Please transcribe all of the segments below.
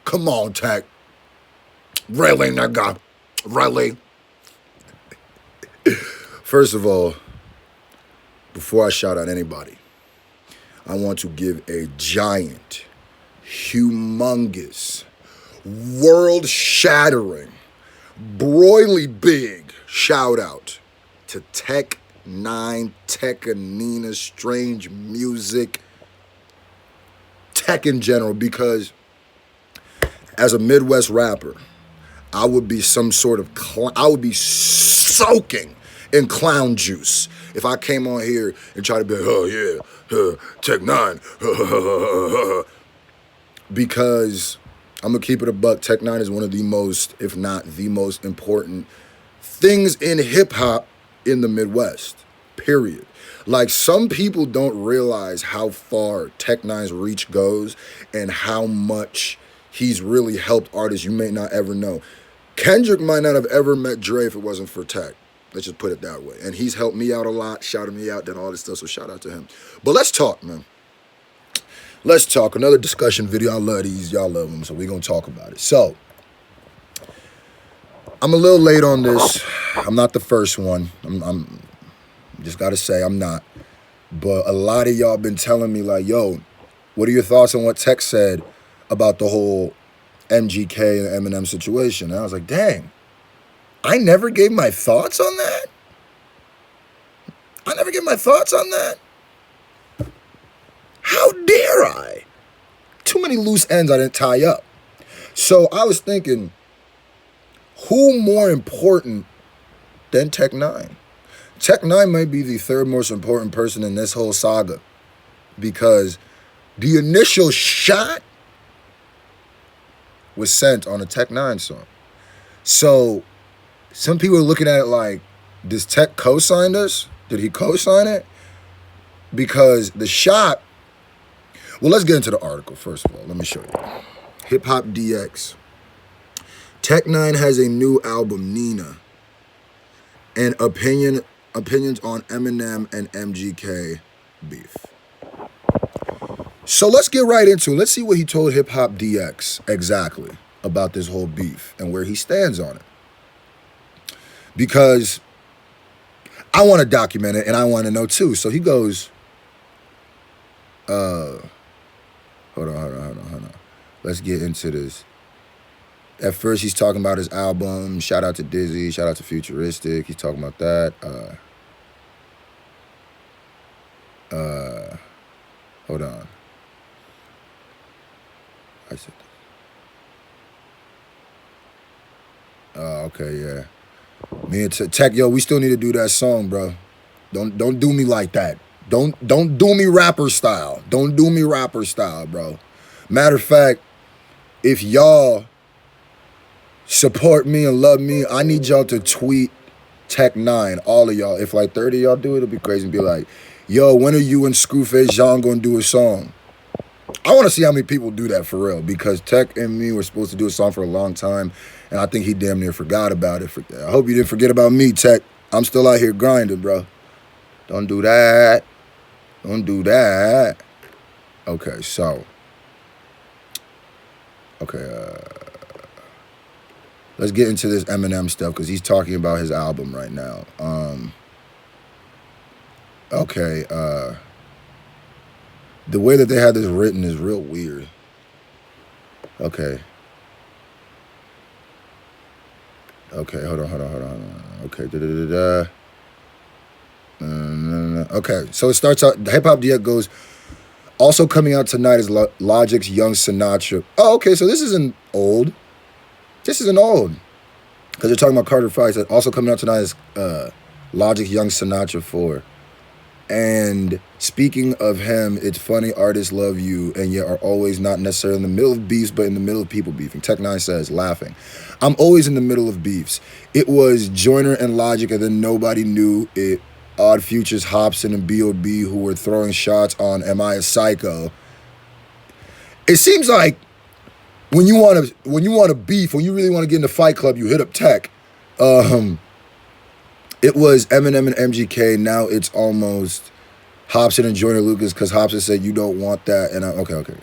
Come on, Tech. Really, nigga? Really? First of all, before I shout out anybody, I want to give a giant, humongous, world-shattering, broily big shout out to Tech N9ne, N9ne, Strange Music, Tech in general, because as a Midwest rapper, I would be some sort of I would be soaking in clown juice if I came on here and tried to be like, oh yeah, Tech N9ne, because I'm gonna keep it a buck. Tech N9ne is one of the most, if not the most important things in hip hop in the Midwest. Period. Like, some people don't realize how far Tech N9ne's reach goes and how much he's really helped artists you may not ever know. Kendrick might not have ever met Dre if it wasn't for Tech. Let's just put it that way. And he's helped me out a lot, shouted me out, done all this stuff, so shout out to him. But let's talk, man. Let's talk. Another discussion video. I love these. Y'all love them, so we're going to talk about it. So, I'm a little late on this. I'm not the first one. I'm just got to say I'm not. But a lot of y'all been telling me, like, yo, what are your thoughts on what Tech said about the whole MGK and Eminem situation? And I was like, dang, I never gave my thoughts on that? I never gave my thoughts on that? How dare I? Too many loose ends I didn't tie up. So I was thinking, who more important than Tech N9ne? Tech N9ne might be the third most important person in this whole saga, because the initial shot was sent on a Tech N9ne song. So some people are looking at it like, does Tech co-sign this? Did he co-sign it? Because the shot, well, let's get into the article first of all. Let me show you. Hip Hop DX. Tech N9ne has a new album, N9ne, and opinions on Eminem and MGK beef. So let's get right into it. Let's see what he told Hip Hop DX exactly about this whole beef and where he stands on it. Because I want to document it and I want to know too. So he goes, hold on. Let's get into this. At first, he's talking about his album. Shout out to Dizzy. Shout out to Futuristic. He's talking about that. Hold on. I said that. Okay, yeah. Me and Tech, yo, we still need to do that song, bro. Don't do me like that. Don't do me rapper style. Don't do me rapper style, bro. Matter of fact, if y'all support me and love me, I need y'all to tweet Tech N9ne, all of y'all. If like 30 of y'all do it, it'll be crazy, and be like, yo, when are you and Screwface Jean gonna do a song? I want to see how many people do that for real, because Tech and me were supposed to do a song for a long time, and I think he damn near forgot about it. I hope you didn't forget about me, Tech. I'm still out here grinding, bro. Don't do that. Don't do that. Okay, so. Okay, let's get into this Eminem stuff, because he's talking about his album right now. The way that they had this written is real weird. Okay, hold on. Okay, Okay, so it starts out, Hip Hop DX goes, also coming out tonight is Logic's Young Sinatra. Oh, okay, so this isn't old. This isn't old. Because they're talking about Carter Fights. Also coming out tonight is Logic's Young Sinatra 4. And speaking of him, it's funny artists love you and yet are always not necessarily in the middle of beefs, but in the middle of people beefing. Tech N9ne says, laughing, I'm always in the middle of beefs. It was Joyner and Logic, and then nobody knew it. Odd Futures, Hobson, and B.O.B. who were throwing shots on Am I a Psycho? It seems like when you want to beef, when you really want to get in the Fight Club, you hit up Tech. It was Eminem and MGK. Now it's almost Hobson and Joyner Lucas, because Hobson said you don't want that. And okay.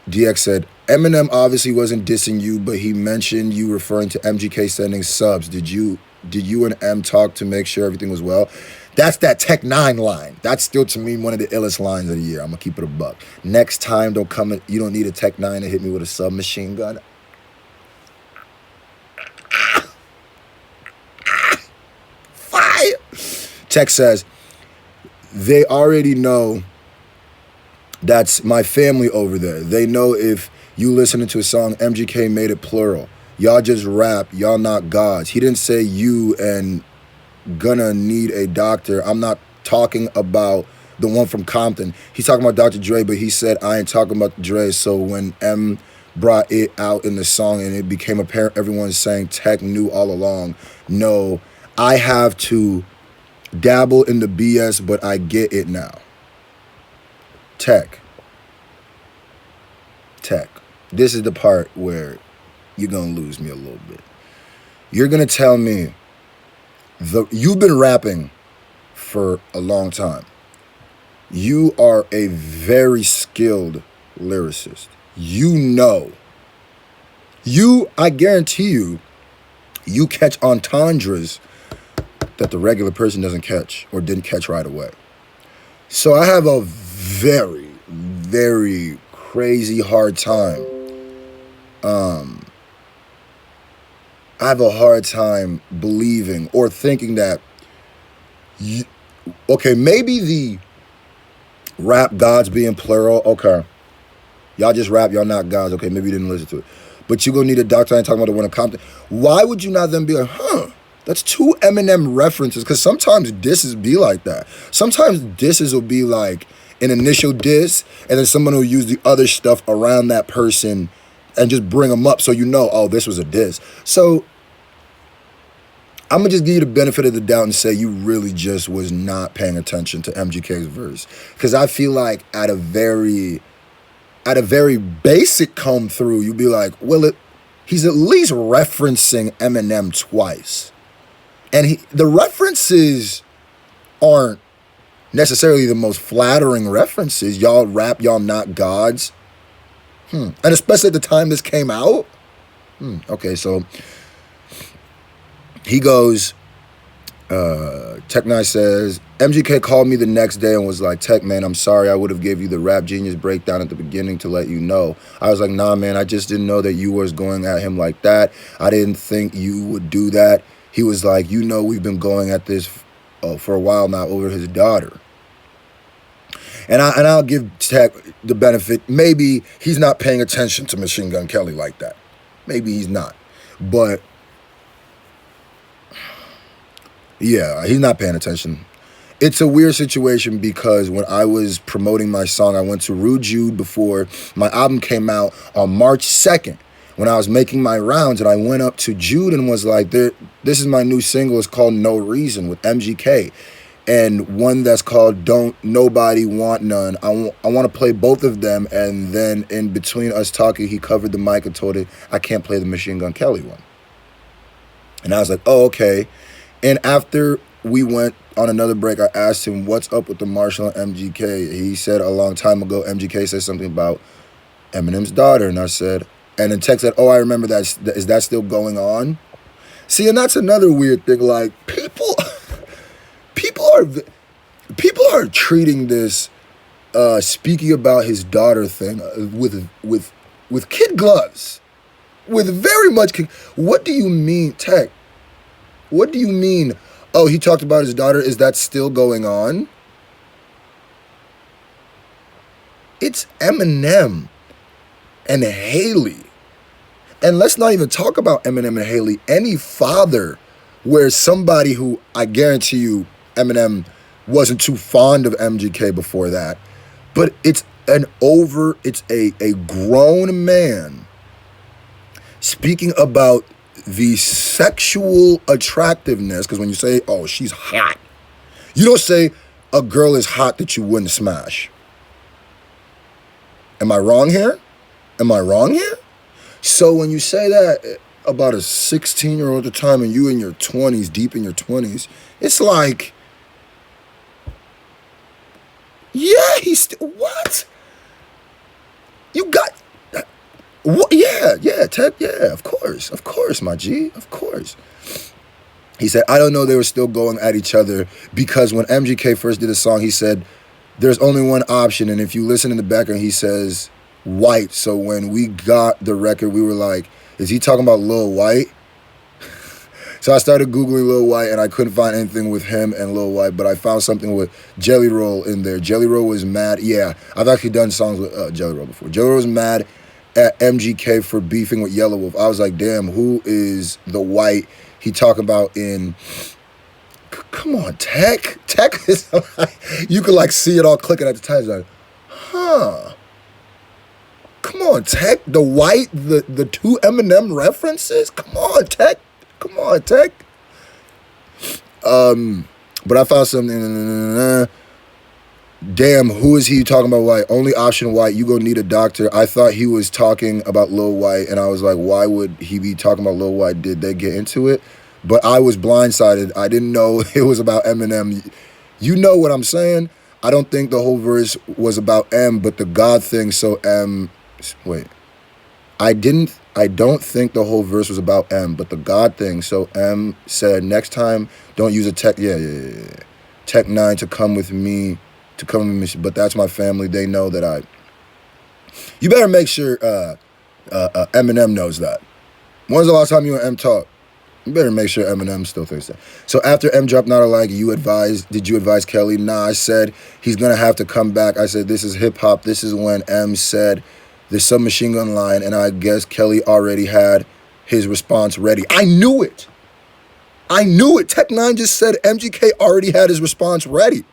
DX said, Eminem obviously wasn't dissing you, but he mentioned you referring to MGK sending subs. Did you and M talk to make sure everything was well? That's that Tech 9ne line. That's still, to me, one of the illest lines of the year. I'm going to keep it a buck. Next time, you don't need a Tech 9ne to hit me with a submachine gun. Fire! Tech says, they already know that's my family over there. They know if you listening to a song, MGK made it plural. Y'all just rap. Y'all not gods. He didn't say you and gonna need a doctor. I'm not talking about the one from Compton. He's talking about Dr. Dre, but he said I ain't talking about Dre. So when M brought it out in the song and it became apparent everyone's saying Tech knew all along. No, I have to dabble in the BS, but I get it now. Tech. This is the part where you're gonna lose me a little bit. You're gonna tell me you've been rapping for a long time. You are a very skilled lyricist. I guarantee you catch entendres that the regular person doesn't catch or didn't catch right away. So I have a very, very crazy hard time. I have a hard time believing or thinking that maybe the rap gods being plural, okay. Y'all just rap, y'all not gods. Okay, maybe you didn't listen to it. But you gonna need a doctor. I ain't talking about the one in Compton. Why would you not then be like, that's two Eminem references? Because sometimes disses be like that. Sometimes disses will be like an initial diss, and then someone will use the other stuff around that person and just bring them up so you know, oh, this was a diss. So I'm going to just give you the benefit of the doubt and say you really just was not paying attention to MGK's verse. Because I feel like at a very basic come through, you'd be like, well, he's at least referencing Eminem twice. And the references aren't necessarily the most flattering references. Y'all rap, y'all not gods. And especially at the time this came out. Okay, so he goes, Tech 9ne says, MGK called me the next day and was like, Tech, man, I'm sorry. I would have gave you the Rap Genius breakdown at the beginning to let you know. I was like, nah, man, I just didn't know that you was going at him like that. I didn't think you would do that. He was like, we've been going at this for a while now over his daughter. And I'll give Tech the benefit. Maybe he's not paying attention to Machine Gun Kelly like that. Maybe he's not. But yeah, he's not paying attention. It's a weird situation because when I was promoting my song, I went to Rue Jude before my album came out on March 2nd. When I was making my rounds, and I went up to Jude and was like, this is my new single. It's called No Reason with MGK. And one that's called Don't Nobody Want None. I want to play both of them. And then in between us talking, he covered the mic and told it, I can't play the Machine Gun Kelly one. And I was like, oh, okay. And after we went on another break, I asked him, what's up with the Marshall and MGK? He said a long time ago, MGK said something about Eminem's daughter. And I said, and then Tech said, oh, I remember that. Is that still going on? See, and that's another weird thing. Like, people are treating this speaking about his daughter thing with kid gloves, with very much. What do you mean, Tech? What do you mean? Oh, he talked about his daughter. Is that still going on? It's Eminem and Haley. And let's not even talk about Eminem and Haley. Any father where somebody who I guarantee you Eminem wasn't too fond of MGK before that, but it's a grown man speaking about the sexual attractiveness, because when you say, oh, she's hot, you don't say a girl is hot that you wouldn't smash. Am I wrong here? So when you say that about a 16-year-old at the time and you in your 20s, deep in your 20s, it's like, yeah, what? What? Yeah, Tech, yeah, of course, my G, of course. He said, I don't know they were still going at each other because when MGK first did a song, he said, there's only one option. And if you listen in the background, he says, white. So when we got the record, we were like, is he talking about Lil White? So I started Googling Lil White, and I couldn't find anything with him and Lil White, but I found something with Jelly Roll in there. Jelly Roll was mad. Yeah, I've actually done songs with Jelly Roll before. Jelly Roll was mad at MGK for beefing with Yellow Wolf. I was like, damn, who is the white he talking about in... Come on, Tech. Tech is... you could like see it all clicking at the time. Like, huh. Come on, Tech. The white, the two Eminem references? Come on, Tech. Come on, Tech. But I found something. Damn, who is he talking about white? Only option white. You gonna need a doctor. I thought he was talking about Lil White, and I was like, why would he be talking about Lil White? Did they get into it? But I was blindsided. I didn't know it was about Eminem. You know what I'm saying? I don't think the whole verse was about M, but the God thing. So M. Wait. I don't think the whole verse was about M, but the God thing. So M said, next time, don't use a Tech. Yeah. Tech N9ne to come with me, but that's my family. They know that You better make sure Eminem knows that. When's the last time you and M talked? You better make sure Eminem still thinks that. So after M dropped Not Alike, did you advise Kelly? Nah, I said he's going to have to come back. I said, this is hip hop. This is when M said the Submachine Gun line, and I guess Kelly already had his response ready. I knew it. Tech N9ne just said MGK already had his response ready.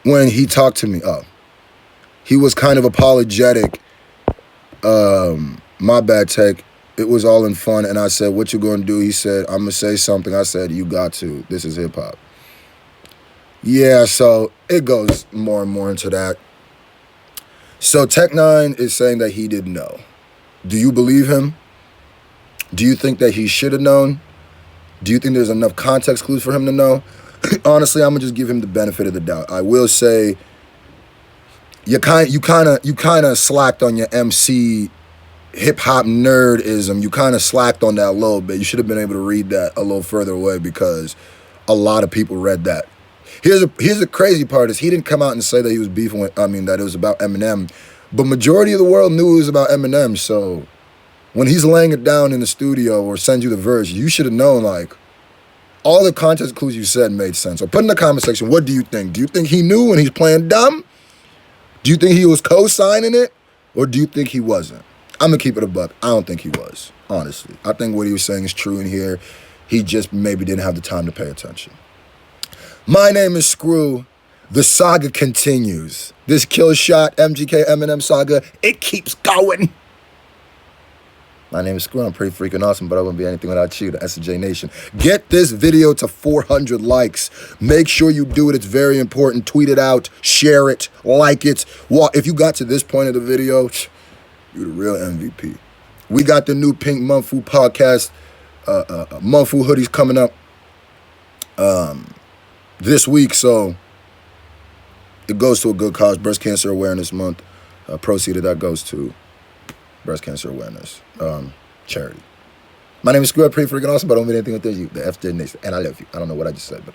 When he talked to me, he was kind of apologetic. My bad, Tech. It was all in fun, and I said, what you gonna do? He said, I'm gonna say something. I said, you got to. This is hip hop. Yeah, so it goes more and more into that. So Tech N9ne is saying that he didn't know. Do you believe him? Do you think that he should have known? Do you think there's enough context clues for him to know? Honestly, I'm gonna just give him the benefit of the doubt. I will say, you kind of slacked on your MC hip hop nerdism. You kind of slacked on that a little bit. You should have been able to read that a little further away because a lot of people read that. Here's the crazy part is he didn't come out and say that he was beefing with, that it was about Eminem, but majority of the world knew it was about Eminem. So when he's laying it down in the studio or sends you the verse, you should have known, like, all the context clues you said made sense. So put in the comment section, what do you think? Do you think he knew and he's playing dumb? Do you think he was co-signing it? Or do you think he wasn't? I'm going to keep it a buck. I don't think he was, honestly. I think what he was saying is true in here. He just maybe didn't have the time to pay attention. My name is Scru. The saga continues. This Kill Shot MGK Eminem saga, it keeps going. My name is Scru. I'm pretty freaking awesome, but I wouldn't be anything without you, the SJ Nation. Get this video to 400 likes. Make sure you do it. It's very important. Tweet it out. Share it. Like it. Well, if you got to this point of the video, you're the real MVP. We got the new Pink Mumfu podcast, Mumfu hoodies coming up this week. So it goes to a good cause, Breast Cancer Awareness Month. Proceed of that goes to breast cancer awareness charity. My name is Scru. I'm pretty freaking awesome, but I don't mean anything with you, the FJ Nation. And I love you. I don't know what I just said, but